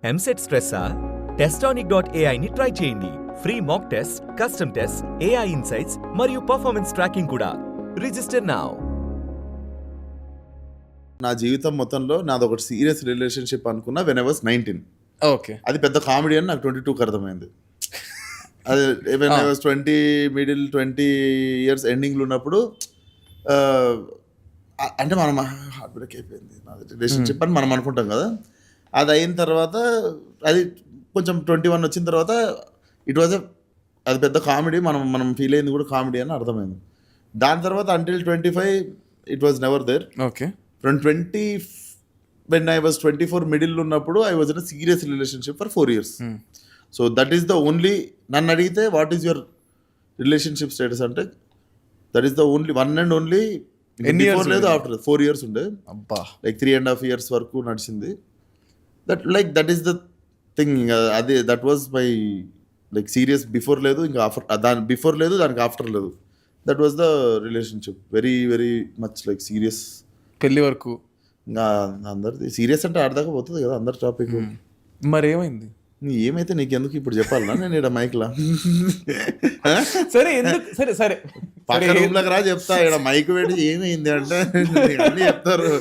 EAMCET స్ట్రెస్సా? Testonic.ai ని try చేయండి. Free mock test, custom test, AI insights మరియు పర్ఫార్మెన్స్ ట్రాకింగ్ కూడా. Register now. నా జీవితం మొత్తంలో నాది ఒకటి సీరియస్ రిలేషన్షిప్ అనుకున్నా వెన్ ఐ వాస్ 19. ఓకే. అది పెద్ద కామెడీ అని నాకు 22కి అర్థమైంది. అది when I was 20 middle 20 years ఎండింగ్లో ఉన్నప్పుడు అంటే మనం హార్ట్ బ్రేక్ అయిపోయింది నాది రిలేషన్షిప్ అని మనం అనుకుంటాం కదా. అది అయిన తర్వాత అది కొంచెం 21 వచ్చిన తర్వాత ఇట్ వాజ్ అది పెద్ద కామెడీ, మనం ఫీల్ అయింది కూడా కామెడీ అని అర్థమైంది. దాని తర్వాత until 25 it was never there. Okay. From 20 when I was 24 middle ఉన్నప్పుడు I was in a serious relationship for 4 years. So that is the only, నన్ను అడిగితే what is your relationship status అంటే that is the only one and only. Before లేదు, after 4 years ఉండే. అబ్బా. Like 3.5 years వరకు నడిచింది. That is the thing. అదే that was my like serious. Before లేదు, ఇంకా ఆఫ్టర్, దాని బిఫోర్ లేదు, దానికి ఆఫ్టర్ లేదు. That was the relationship. Very very much like serious. పెళ్లి వరకు ఇంకా అందరిది సీరియస్ అంటే ఆడదాకా పోతుంది కదా అందరి టాపిక్. మరి ఏమైంది? ఏమైతే నీకెందుకు ఇప్పుడు చెప్పాలనా నేను ఇక్కడ మైక్లా? సరే ఎందుకు, సరే సరే పక్క రూమ్లోకి రా చెప్తా. ఇక్కడ మైక్ పెట్టి ఏమైంది అంటే అన్నీ చెప్తారు.